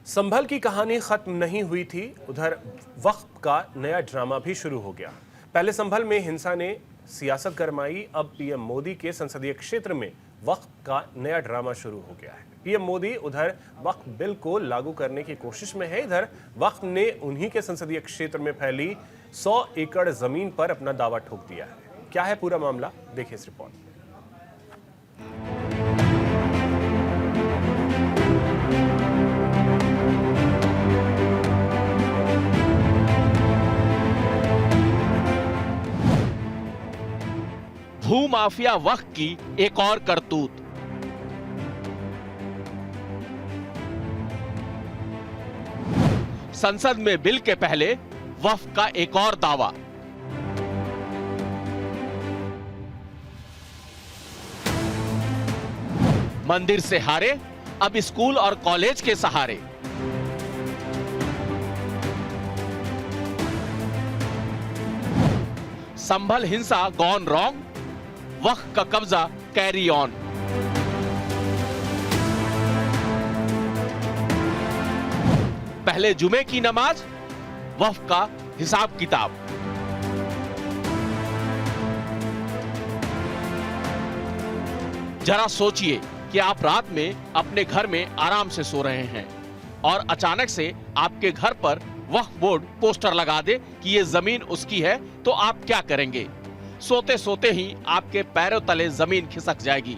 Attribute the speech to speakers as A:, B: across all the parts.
A: संभल की कहानी खत्म नहीं हुई थी, उधर वक्त का नया ड्रामा भी शुरू हो गया। पहले संभल में हिंसा ने सियासत गरमाई, अब पीएम मोदी के संसदीय क्षेत्र में वक्त का नया ड्रामा शुरू हो गया है। पीएम मोदी उधर वक्फ बिल को लागू करने की कोशिश में है, इधर वक्फ ने उन्हीं के संसदीय क्षेत्र में फैली 100 एकड़ जमीन पर अपना दावा ठोक दिया है। क्या है पूरा मामला, देखिए इस रिपोर्ट में।
B: भूमाफिया वक्फ की एक और करतूत। संसद में बिल के पहले वक्फ का एक और दावा। मंदिर से हारे, अब स्कूल और कॉलेज के सहारे। संभल हिंसा गॉन रॉन्ग, वक्फ का कब्जा कैरी ऑन। पहले जुमे की नमाज, वक्फ का हिसाब किताब। जरा सोचिए कि आप रात में अपने घर में आराम से सो रहे हैं और अचानक से आपके घर पर वक्फ बोर्ड पोस्टर लगा दे कि ये जमीन उसकी है, तो आप क्या करेंगे? सोते सोते ही आपके पैरों तले जमीन खिसक जाएगी।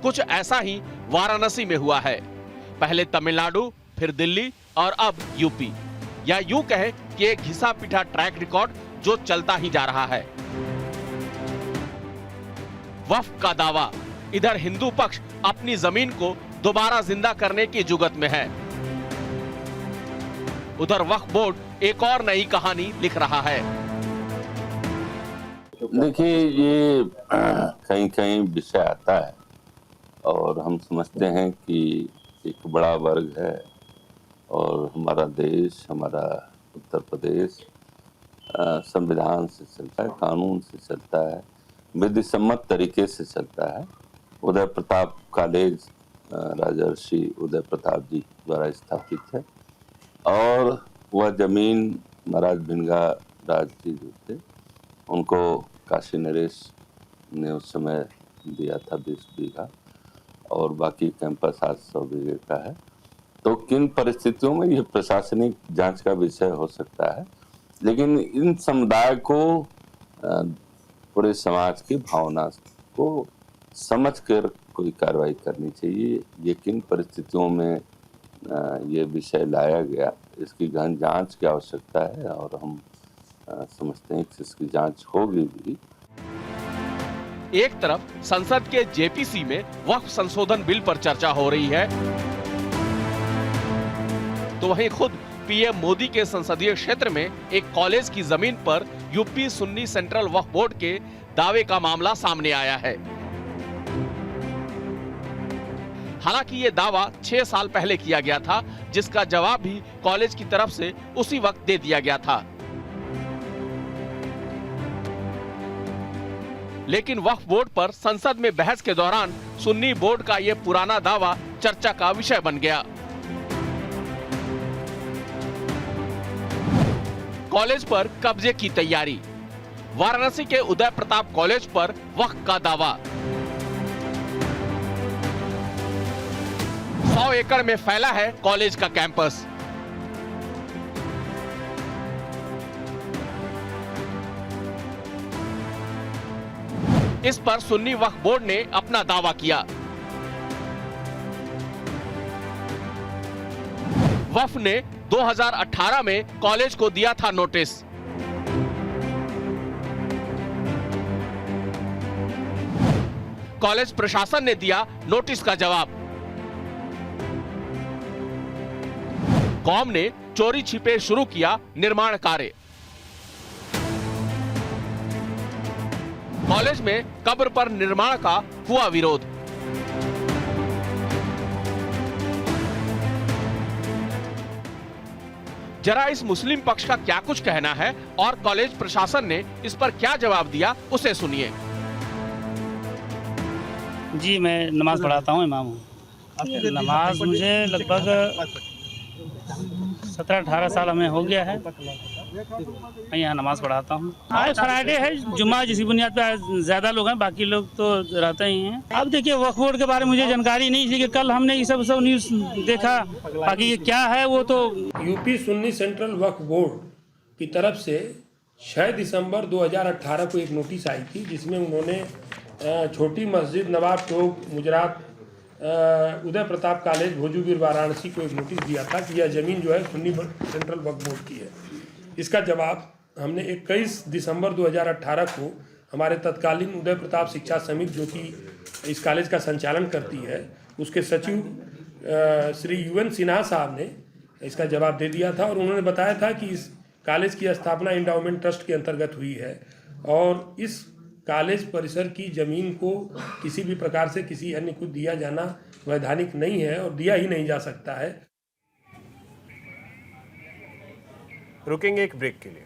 B: कुछ ऐसा ही वाराणसी में हुआ है। पहले तमिलनाडु, फिर दिल्ली और अब यूपी, या यूं कहें कि एक घिसा पिटा ट्रैक रिकॉर्ड जो चलता ही जा रहा है। वक्फ का दावा, इधर हिंदू पक्ष अपनी जमीन को दोबारा जिंदा करने की जुगत में है, उधर वक्फ बोर्ड एक और नई कहानी लिख रहा है।
C: देखिए, ये कहीं कहीं विषय आता है और हम समझते हैं कि एक बड़ा वर्ग है और हमारा देश, हमारा उत्तर प्रदेश संविधान से चलता है, कानून से चलता है, विधि सम्मत तरीके से चलता है। उदय प्रताप कॉलेज राजर्षि उदय प्रताप जी द्वारा स्थापित है और वह जमीन महाराज भिंगा राज जी जो थे उनको काशी नरेश ने उस समय दिया था 20 बीघा और बाकी कैंपस 800 बीघे का है। तो किन परिस्थितियों में यह प्रशासनिक जांच का विषय हो सकता है, लेकिन इन समुदाय को पूरे समाज की भावना को समझ कर कोई कार्रवाई करनी चाहिए। ये किन परिस्थितियों में ये विषय लाया गया, इसकी गहन जांच की आवश्यकता है और हम समझते हैं कि इसकी जांच होगी भी।
B: एक तरफ संसद के जेपीसी में वक्फ संशोधन बिल पर चर्चा हो रही है, तो वहीं खुद पीएम मोदी के संसदीय क्षेत्र में एक कॉलेज की जमीन पर यूपी सुन्नी सेंट्रल वक्फ बोर्ड के दावे का मामला सामने आया है। हालांकि ये दावा 6 साल पहले किया गया था, जिसका जवाब भी कॉलेज की तरफ से उसी वक्त दे दिया गया था। लेकिन वक्फ बोर्ड पर संसद में बहस के दौरान सुन्नी बोर्ड का ये पुराना दावा चर्चा का विषय बन गया। कॉलेज पर कब्जे की तैयारी, वाराणसी के उदय प्रताप कॉलेज पर वक्फ का दावा। 100 एकड़ में फैला है कॉलेज का कैंपस। इस पर सुन्नी वक्फ बोर्ड ने अपना दावा किया। वक्फ ने 2018 में कॉलेज को दिया था नोटिस। कॉलेज प्रशासन ने दिया नोटिस का जवाब। कॉम ने चोरी छिपे शुरू किया निर्माण कार्य। कॉलेज में कब्र पर निर्माण का हुआ विरोध। जरा इस मुस्लिम पक्ष का क्या कुछ कहना है और कॉलेज प्रशासन ने इस पर क्या जवाब दिया, उसे सुनिए।
D: जी, मैं नमाज पढ़ाता हूँ, इमाम हूँ। नमाज मुझे लगभग 17-18 साल हमें हो गया है। मैं यहाँ नमाज पढ़ाता हूँ। आज फ्राइडे है, जुम्मा जिसी बुनियाद पर ज़्यादा लोग हैं, बाकी लोग तो रहते ही हैं। अब देखिए वक्फ बोर्ड के बारे में मुझे जानकारी नहीं थी कि कल हमने ये सब न्यूज़ देखा, बाकी ये क्या है वो तो।
E: यूपी सुन्नी सेंट्रल वक्फ बोर्ड की तरफ से 6 दिसंबर 2018 को एक नोटिस आई थी, जिसमें उन्होंने छोटी मस्जिद नवाब टोक मुजरात उदय प्रताप कॉलेज भोजूगिर वाराणसी को एक नोटिस दिया था कि यह ज़मीन जो है सुन्नी सेंट्रल वक्फ बोर्ड की है। इसका जवाब हमने 21 दिसंबर 2018 को हमारे तत्कालीन उदय प्रताप शिक्षा समिति, जो कि इस कॉलेज का संचालन करती है, उसके सचिव श्री UN सिन्हा साहब ने इसका जवाब दे दिया था। और उन्होंने बताया था कि इस कॉलेज की स्थापना इंडाउमेंट ट्रस्ट के अंतर्गत हुई है और इस कॉलेज परिसर की ज़मीन को किसी भी प्रकार से किसी अन्य को दिया जाना वैधानिक नहीं है और दिया ही नहीं जा सकता है।
A: रुकेंगे एक ब्रेक के लिए।